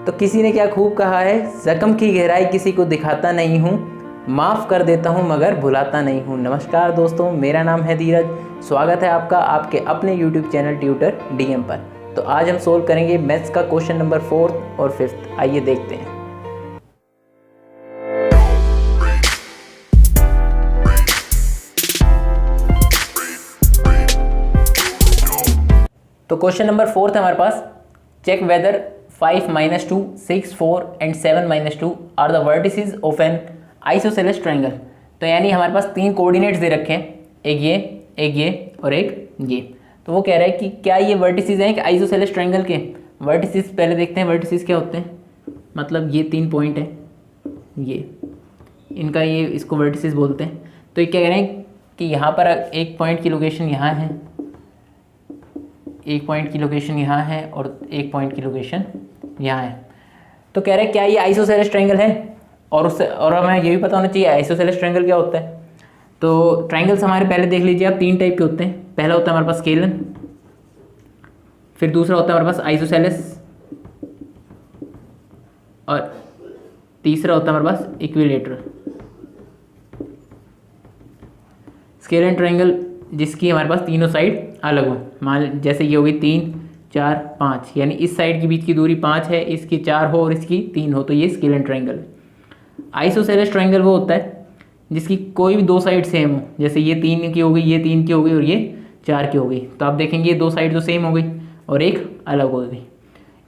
तो किसी ने क्या खूब कहा है, जख्म की गहराई किसी को दिखाता नहीं हूँ, माफ़ कर देता हूँ मगर भुलाता नहीं हूँ। नमस्कार दोस्तों, मेरा नाम है धीरज। स्वागत है आपका आपके अपने YouTube चैनल ट्यूटर DM पर। तो आज हम सोल्व करेंगे मैथ्स का क्वेश्चन नंबर 4 और 5। आइए देखते हैं। तो क्वेश्चन नंबर 4 है हमारे पास, check whether 5 - 2 6 4 and 7 - 2 are the vertices of an isosceles triangle. तो यानी हमारे पास 3 कोऑर्डिनेट्स दे रखे हैं, एक ये और एक ये। तो वो कह रहा है कि क्या ये वर्टिसेस हैं कि आइसोसेलेस ट्रायंगल के। वर्टिसेस पहले देखते हैं, वर्टिसेस क्या होते हैं। मतलब ये 3 पॉइंट है, ये इनका ये इसको वर्टिसेस बोलते हैं। तो ये क्या कह रहे हैं कि यहाँ पर एक पॉइंट की लोकेशन यहाँ है, एक पॉइंट की लोकेशन यहाँ है और एक पॉइंट की लोकेशन यहाँ है। तो कह रहे हैं क्या ये आइसोसेलेस ट्रायंगल है, और उससे और हमें ये भी पता होना चाहिए आइसोसेलेस ट्रायंगल क्या होता है। तो ट्रायंगल्स हमारे पहले देख लीजिए आप, 3 टाइप के होते हैं। पहला होता है हमारे पास स्केलन, फिर दूसरा होता है हमारे पास आइसोसेलेस, और तीसरा होता है हमारे पास इक्विलेटरल। स्केलन ट्रायंगल जिसकी हमारे पास तीनों साइड अलग हो, मान जैसे ये होगी 3 4 5, यानी इस साइड के बीच की दूरी 5 है, इसकी 4 हो और इसकी 3 हो, तो ये स्केलन ट्रायंगल है। आइसोसेलेस ट्रायंगल वो होता है जिसकी कोई भी 2 साइड सेम हो, जैसे ये 3 की हो गई, ये 3 की हो गई और ये 4 की हो गई। तो आप देखेंगे ये 2 साइड तो सेम हो गई और एक अलग हो गई।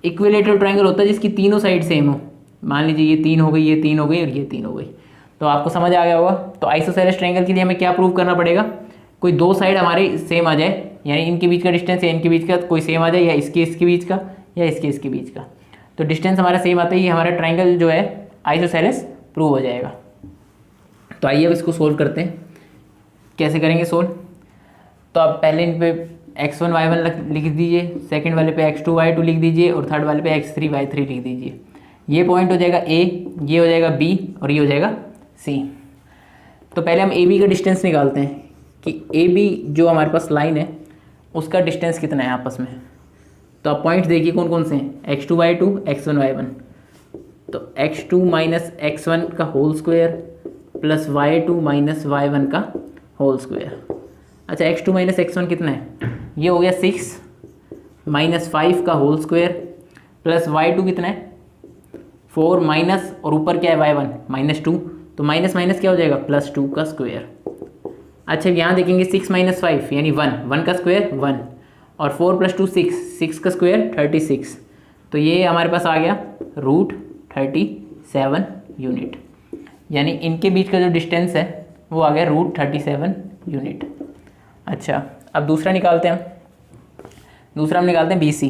इक्विलेटरल ट्रायंगल होता है जिसकी तीनों साइड सेम हो, मान लीजिए ये 3 हो गई, ये 3 हो गई और ये 3 हो गई। तो आपको समझ आ गया होगा। तो आइसोसेलेस ट्रायंगल के लिए हमें क्या प्रूव करना पड़ेगा, कोई 2 साइड हमारे सेम आ जाए, यानी इनके बीच का डिस्टेंस या इनके बीच का कोई सेम आ जाए, या इसके बीच का या इसके बीच का। तो डिस्टेंस हमारा सेम आता ही हमारा ट्रायंगल जो है आइसोसेलेस प्रूव हो जाएगा। तो आइए अब इसको सोल्व करते हैं। कैसे करेंगे सोल्व, तो आप पहले इन पे x1 y1 लिख दीजिए, सेकंड वाले पे x2 y2 लिख दीजिए और थर्ड वाले पे x3 y3 लिख दीजिए। ये पॉइंट हो जाएगा A, ये हो जाएगा B और ये हो जाएगा C। तो पहले हम AB का डिस्टेंस निकालते हैं कि AB जो हमारे पास लाइन है उसका डिस्टेंस कितना है आपस में। तो आप पॉइंट्स देखिए कौन कौन से हैं, x2 y2 x1 y1। तो x2 - x1 का whole square plus y2 - y1 का होल स्क्वायर। अच्छा, x2 - x1 कितना है, ये हो गया 6 -5 का होल स्क्वायर प्लस y2 कितना है 4 माइनस और ऊपर क्या है y1 -2, तो माइनस माइनस क्या हो जाएगा +2 का स्क्वायर। अच्छा, यहाँ देखेंगे 6 - 5 यानी 1 का स्क्वायर 1 और 4 + 2 6 का स्क्वायर 36। तो ये हमारे पास आ गया √37 यूनिट, यानी इनके बीच का जो डिस्टेंस है वो आ गया √37 यूनिट। अच्छा, अब दूसरा निकालते हैं हम निकालते हैं BC।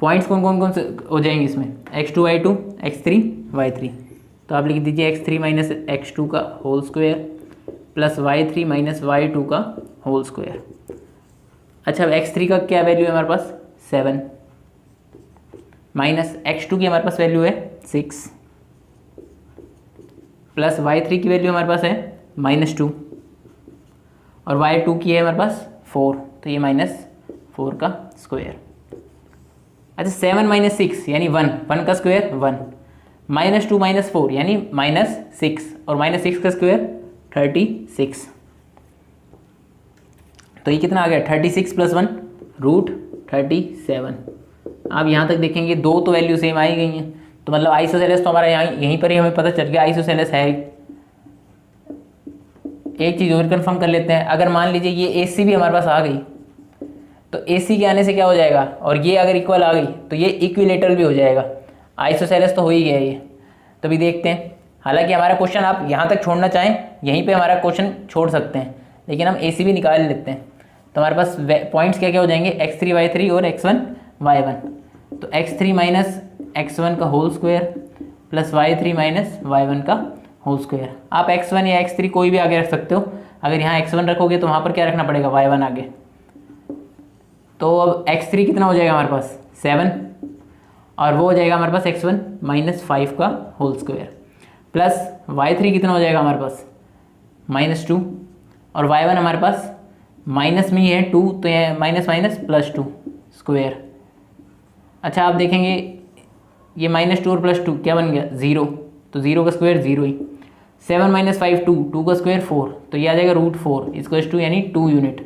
पॉइंट्स कौन कौन से हो जाएंगे इसमें, x2 y2 x3 y3। तो आप लिख दीजिए x3 - x2 का whole square plus y3 - y2 का होल स्क्वायर। अच्छा, अब x3 का क्या वैल्यू है हमारे पास 7 माइनस x2 की हमारे पास वैल्यू है 6 प्लस y3 की वैल्यू हमारे पास है -2 और y2 की है हमारे पास 4, तो ये -4 का स्क्वायर। अच्छा, 7 - 6 यानी 1 का स्क्वायर 1, -2 - 4 यानी -6 और -6 का स्क्वायर 36। तो ये कितना आ गया 36 + 1 √37। आप यहाँ तक देखेंगे 2 तो वैल्यू सेम आ ही गई हैं, तो मतलब आइसोसेलेस तो हमारा यहाँ यहीं पर ही हमें पता चल गया आइसोसेलेस है। एक चीज़ और कंफर्म कर लेते हैं, अगर मान लीजिए ये AC भी हमारे पास आ गई तो AC के आने से क्या हो जाएगा, और ये अगर इक्वल आ गई तो ये इक्विलेटरल भी हो जाएगा। आइसोसेलेस तो हो ही गया ये। तो भी देखते हैं, हालांकि हमारा क्वेश्चन आप यहाँ तक छोड़ना चाहें यहीं पे हमारा क्वेश्चन छोड़ सकते हैं, लेकिन हम AC भी निकाल लेते हैं। तो हमारे पास पॉइंट्स क्या क्या हो जाएंगे x3 y3 और x1 y1। तो x3 - x1 का whole square plus y3 - y1 का होल स्क्वायर। आप x1 या x3 कोई भी आगे रख सकते हो, अगर यहाँ x1 रखोगे तो वहाँ पर क्या रखना पड़ेगा y1 आगे। तो अब x3 कितना हो जाएगा हमारे पास 7 और वो हो जाएगा हमारे पास x1 - 5 का होल स्क्वायर प्लस y3 कितना हो जाएगा हमारे पास -2 और y1 हमारे पास माइनस में ही है 2, तो ये माइनस माइनस +2 स्क्वायर। अच्छा आप देखेंगे ये -2 और +2 क्या बन गया 0, तो 0 का स्क्वायर 0 ही। 7 - 5 2, 2 का स्क्वायर 4, तो ये आ जाएगा √4 इक्वल्स टू यानी 2 यूनिट।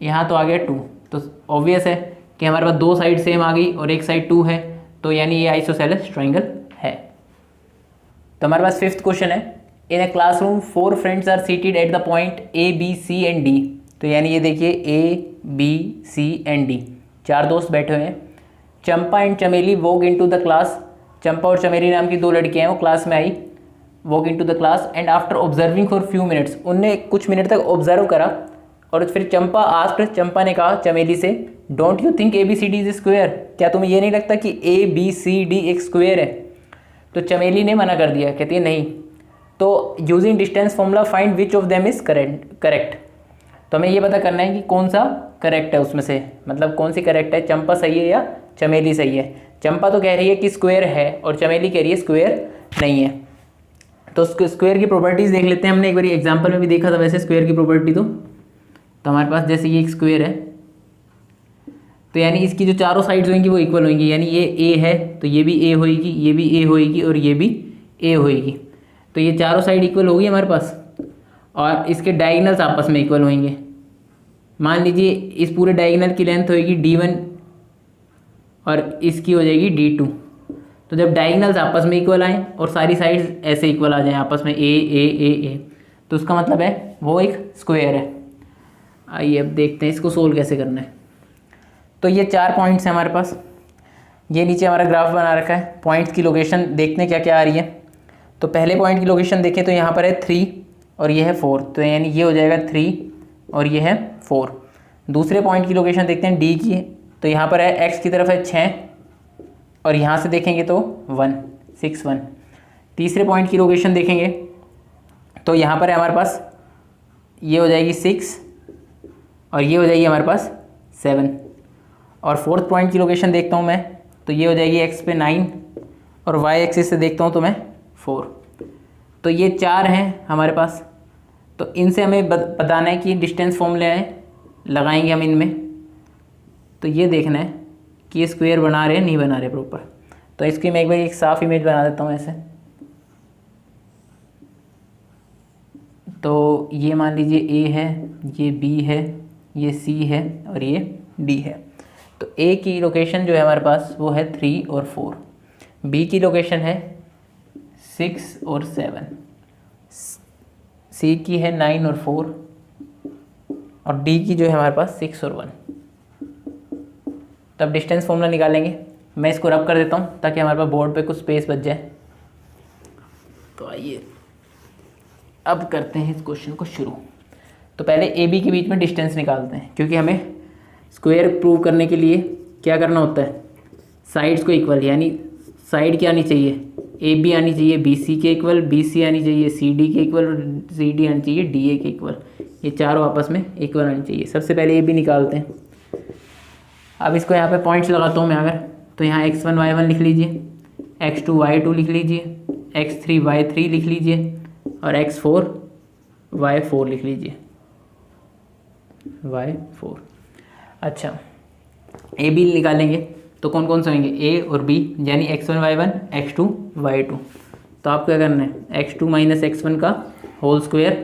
यहाँ तो आ गया 2, तो ऑब्वियस है कि हमारे पास दो साइड सेम आ गई और एक साइड 2 है, तो यानी ये आइसोसेलेस ट्राइंगल है। तो हमारे पास 5th क्वेश्चन है, in a classroom 4 friends are seated at the point A B C and D। तो यानी ये देखिए A B C and D, 4 दोस्त बैठे हुए हैं। Champa and Chameli walk into the class. Champa और चमेली नाम की 2 लड़कियां हैं, वो क्लास में आई, walk into the class and after observing for few minutes, उनने कुछ मिनट तक ऑब्जर्व करा और फिर चंपा आस्क्ड, चंपा ने कहा चमेली से, don't you think ABCD is square, क्या तुम्हें ये नहीं लगता कि ABCD एक स्क्वायर है? तो चमेली ने मना कर दिया, कहती है नहीं। तो using distance formula find which of them is correct. तो हमें ये पता करना है कि कौन सा करेक्ट है उसमें से, मतलब कौन सी करेक्ट है, चंपा सही है या चमेली सही है। चंपा तो कह रही है कि स्क्वायर है और चमेली कह रही है स्क्वायर नहीं है। तो स्क्वायर की प्रॉपर्टीज देख लेते हैं, हमने एक बार एग्जाम्पल में भी देखा था वैसे स्क्वायर की प्रॉपर्टी। तो हमारे पास जैसे ये एक स्क्वायर है, तो यानी इसकी जो चारों साइड्स होंगी वो इक्वल होंगी, यानी ये A है तो ये भी A होएगी, ये भी A होएगी और ये भी A होएगी। तो ये चारों साइड इक्वल होगी हमारे पास और इसके डायगोनल्स आपस में इक्वल होंगे। मान लीजिए इस पूरे डायगोनल की लेंथ होएगी D1 और इसकी हो जाएगी D2। तो जब डायगोनल्स आपस में इक्वल आएँ और सारी साइड्स ऐसे इक्वल आ जाएँ आपस में A, तो उसका मतलब है वो एक स्क्वायर है। आइए अब देखते हैं इसको सोल्व कैसे करना है। तो ये 4 पॉइंट्स हैं हमारे पास, ये नीचे हमारा ग्राफ बना रखा है। पॉइंट्स की लोकेशन देखते हैं क्या क्या आ रही है। तो पहले पॉइंट की लोकेशन देखें तो यहाँ पर है 3 और ये है 4, तो यानी ये हो जाएगा 3 और ये है 4। दूसरे पॉइंट की लोकेशन देखते हैं D की, तो यहाँ पर है x की तरफ है 6 और यहाँ से देखेंगे तो 1 6 1। तीसरे पॉइंट की लोकेशन देखेंगे तो यहाँ पर है हमारे पास, ये हो जाएगी 6 और ये हो जाएगी हमारे पास 7। और फोर्थ पॉइंट की लोकेशन देखता हूँ मैं, तो ये हो जाएगी x पे 9 और y एक्सिस से देखता हूँ तो मैं 4। तो ये 4 हैं हमारे पास। तो इनसे हमें बताना है कि डिस्टेंस फॉर्मूले हैं, लगाएंगे हम इनमें। तो ये देखना है कि ये स्क्वायर बना रहे हैं नहीं बना रहे प्रॉपर। तो इसकी मैं एक बार एक साफ़ इमेज बना देता हूँ ऐसे। तो ये मान लीजिए A है, ये B है, ये C है और ये D है। तो A की लोकेशन जो है हमारे पास वो है 3 और 4, B की लोकेशन है 6 और 7, C की है 9 और 4 और D की जो है हमारे पास 6 और 1। तो अब डिस्टेंस फॉर्मूला निकालेंगे। मैं इसको रब कर देता हूँ ताकि हमारे पास बोर्ड पे कुछ स्पेस बच जाए। तो आइए अब करते हैं इस क्वेश्चन को शुरू। तो पहले A B के बीच में डिस्टेंस निकालते हैं, क्योंकि हमें स्क्वायर प्रूव करने के लिए क्या करना होता है, साइड्स को इक्वल, यानी साइड क्या आनी चाहिए, AB आनी चाहिए BC के इक्वल, BC आनी चाहिए CD के इक्वल और CD आनी चाहिए DA के इक्वल। ये चारों आपस में इक्वल आनी चाहिए। सबसे पहले AB निकालते हैं। अब इसको यहाँ पे पॉइंट्स लगाता हूँ मैं अगर, तो यहाँ x1 y1 लिख लीजिए, x2 y2 लिख लीजिए, x3 y3 लिख लीजिए और x4 y4 लिख लीजिए, y4। अच्छा A B निकालेंगे तो कौन कौन से होंगे, A और B, यानी x1 y1 x2 y2। तो आपको क्या करना है, x2 माइनस x1 का whole square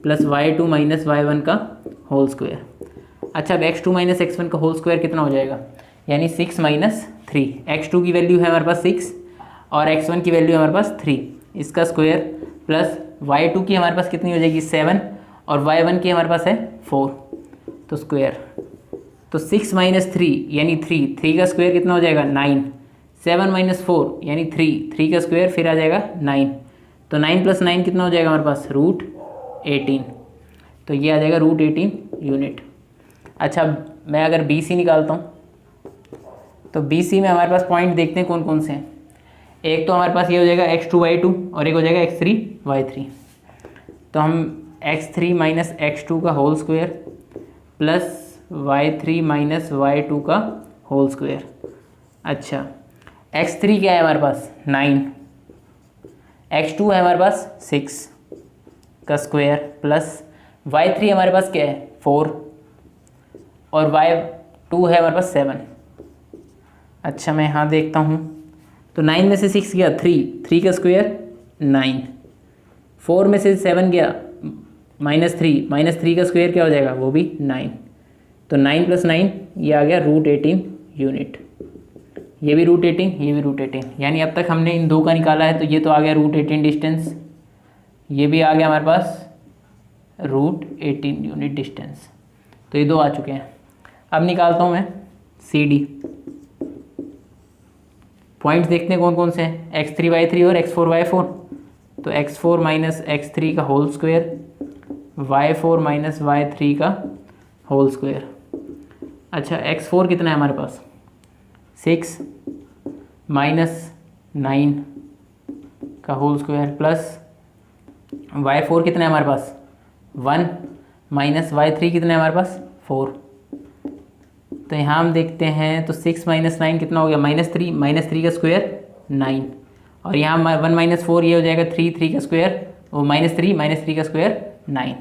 plus y2 minus y1 का होल स्क्वायर। अच्छा अब x2 माइनस x1 का होल स्क्वायर कितना हो जाएगा, यानी 6 माइनस 3। x2 की वैल्यू है हमारे पास 6 और x1 की वैल्यू है हमारे पास 3, इसका स्क्वायर प्लस y2 की हमारे पास कितनी हो जाएगी 7 और y1 की हमारे पास है 4, तो स्क्वायर। तो 6 माइनस 3 यानी 3 का स्क्वायर कितना हो जाएगा 9, 7 माइनस 4 यानी 3 का स्क्वायर फिर आ जाएगा 9। तो 9 प्लस 9 कितना हो जाएगा हमारे पास √18। तो ये आ जाएगा √18 यूनिट। अच्छा मैं अगर BC निकालता हूँ तो BC में हमारे पास पॉइंट देखते हैं कौन कौन से हैं। एक तो हमारे पास ये हो जाएगा x2 y2 और एक हो जाएगा x3 y3। तो हम x3 माइनस x2 का whole square plus y3 minus y2 का होल स्क्वायर। अच्छा x3 क्या है हमारे पास 9, x2 है हमारे पास 6 का स्क्वायर प्लस y3 हमारे पास क्या है 4 और y2 है हमारे पास 7। अच्छा मैं यहाँ देखता हूँ, तो 9 में से 6 गया 3 का स्क्वायर 9, 4 में से 7 गया -3 का स्क्वायर क्या हो जाएगा, वो भी 9। तो 9 + 9 ये आ गया √18 यूनिट। ये भी √18, ये भी √18, यानी अब तक हमने इन दो का निकाला है। तो ये तो आ गया √18 डिस्टेंस, ये भी आ गया हमारे पास √18 यूनिट डिस्टेंस। तो ये दो आ चुके हैं। अब निकालता हूँ मैं CD। पॉइंट्स देखते हैं कौन कौन से हैं, x3y3 और x4y4। तो x4 - x3 का होल स्क्वायर, y4 - y3 का होल स्क्वायर। अच्छा x4 कितना है हमारे पास, 6 - 9 का होल स्क्वायर प्लस y4 कितना है हमारे पास 1 - y3 कितना है हमारे पास 4। तो यहाँ हम देखते हैं तो 6 - 9 कितना हो गया -3 का स्क्वायर 9, और यहाँ 1 - 4 ये हो जाएगा 3 का स्क्वायर वो -3 का स्क्वायर 9।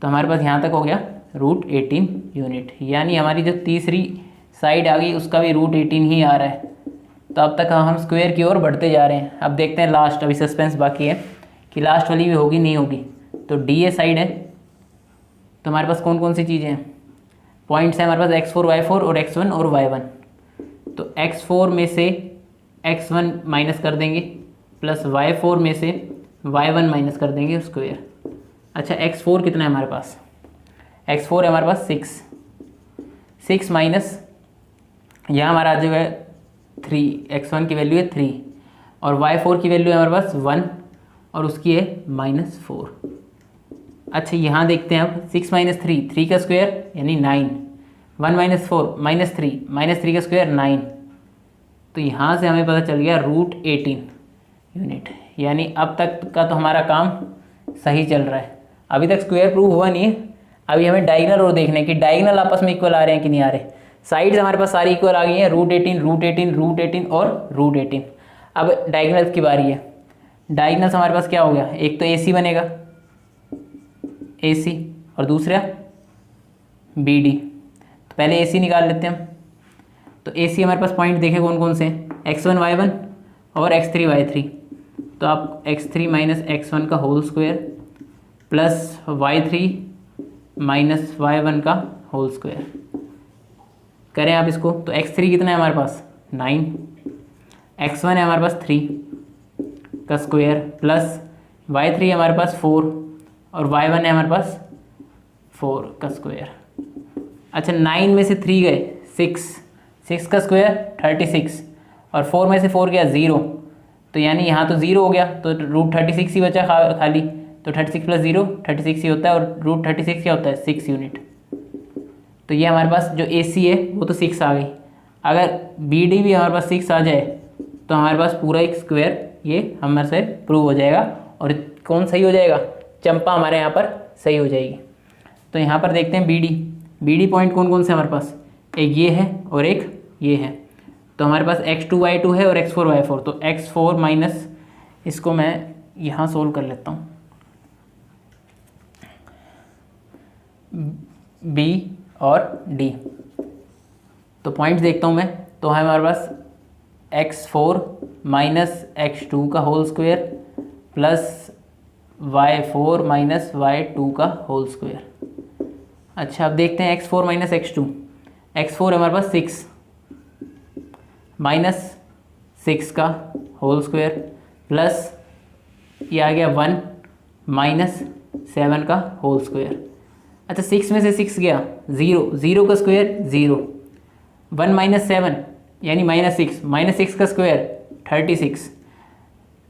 तो हमारे पास यहाँ तक हो गया √18 यूनिट, यानी हमारी जो तीसरी साइड आ गई उसका भी √18 ही आ रहा है। तो अब तक हम स्क्वायर की ओर बढ़ते जा रहे हैं। अब देखते हैं लास्ट, अभी सस्पेंस बाकी है कि लास्ट वाली भी होगी नहीं होगी। तो DA साइड है, तो हमारे पास कौन कौन सी चीज़ें हैं, पॉइंट्स हैं हमारे पास x4 y4 और x1 और y1। तो x4 में से x1 माइनस कर देंगे प्लस y4 में से y1 माइनस कर देंगे स्क्वायर। अच्छा x4 कितना है हमारे पास, x4 है हमारे पास 6 माइनस यहाँ हमारा आ जाएगा 3, x1 की वैल्यू है 3 और y4 की वैल्यू है हमारे पास 1 और उसकी है -4। अच्छा यहाँ देखते हैं अब 6 - 3 का स्क्वायर यानी 9, 1 - 4 -3 का स्क्वायर 9। तो यहाँ से हमें पता चल गया √18 यूनिट, यानी अब तक का तो हमारा काम सही चल रहा है। अभी तक स्क्वायर प्रूव हुआ नहीं है, अभी हमें डायगनल और देखना है कि डायगनल आपस में इक्वल आ रहे हैं कि नहीं आ रहे। साइड्स हमारे पास सारी इक्वल आ गई हैं, √18 और √18। अब डायगनल्स की बारी है। डायगनल्स हमारे पास क्या हो गया, एक तो AC बनेगा AC और दूसरा BD। तो पहले AC निकाल लेते हैं हम। तो AC हमारे पास पॉइंट देखे कौन कौन से हैं, x1 y1 और x3 y3। तो आप x3 - x1 का whole square plus y3 - y1 का होल स्क्वायर करें आप इसको। तो x3 कितना है हमारे पास 9, x1 है हमारे पास 3 का स्क्वायर प्लस y3 है हमारे पास 4 और y1 है हमारे पास 4 का स्क्वायर। अच्छा 9 में से 3 गए 6 का स्क्वायर 36 और 4 में से 4 गया 0, तो यानी यहाँ तो 0 हो गया, तो √36 ही बचा खाली। तो 36 + 0 36 ही होता है और √36 क्या होता है 6 यूनिट। तो ये हमारे पास जो AC है वो तो 6 आ गई। अगर BD भी हमारे पास 6 आ जाए तो हमारे पास पूरा एक स्क्वायर ये हमारे से प्रूव हो जाएगा। और कौन सही हो जाएगा, चंपा हमारे यहाँ पर सही हो जाएगी। तो यहाँ पर देखते हैं BD पॉइंट कौन कौन से हमारे पास, एक ये है और एक ये है। तो हमारे पास x2 y2 है और x4 y4। तो x4 माइनस, इसको मैं यहाँ सोल्व कर लेता हूँ, B और D। तो पॉइंट्स देखता हूँ मैं, तो है हमारे पास x4 - x2 का whole square plus y4 - y2 का होल स्क्वायर। अच्छा अब देखते हैं x4 - x2। x4 है हमारे पास 6 -6 का होल स्क्वायर प्लस ये आ गया 1 - 7 का होल स्क्वायर। अच्छा 6 में से 6 गया 0 का स्क्वायर 0, 1 - 7 यानी -6 का स्क्वायर 36।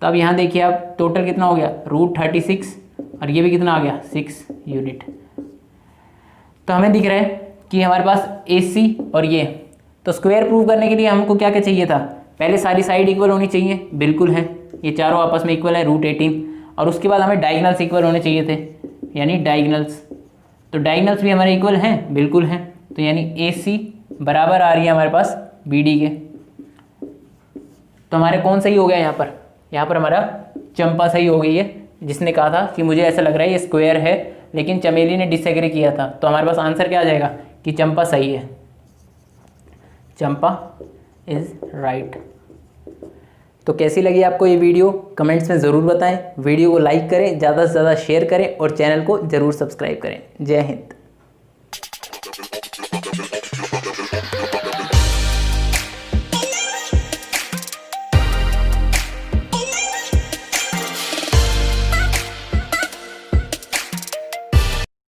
तो अब यहाँ देखिए आप टोटल कितना हो गया √36 और ये भी कितना आ गया 6 यूनिट। तो हमें दिख रहा है कि हमारे पास AC और ये, तो स्क्वायर प्रूव करने के लिए हमको क्या क्या चाहिए था, पहले सारी साइड इक्वल होनी चाहिए, बिल्कुल है, ये चारों आपस में इक्वल है √18। और उसके बाद हमें डायगनल्स इक्वल होने चाहिए थे, यानी डायगनल्स। तो डायगनल्स भी हमारे इक्वल हैं, बिल्कुल हैं। तो यानी AC बराबर आ रही है हमारे पास BD के। तो हमारे कौन सही हो गया यहाँ पर हमारा चंपा सही हो गई है, जिसने कहा था कि मुझे ऐसा लग रहा है ये स्क्वायर है, लेकिन चमेली ने डिसएग्री किया था। तो हमारे पास आंसर क्या आ जाएगा कि चंपा सही है, चंपा इज़ राइट। तो कैसी लगी आपको ये वीडियो कमेंट्स में ज़रूर बताएं। वीडियो को लाइक करें, ज़्यादा से ज़्यादा शेयर करें और चैनल को ज़रूर सब्सक्राइब करें। जय हिंद।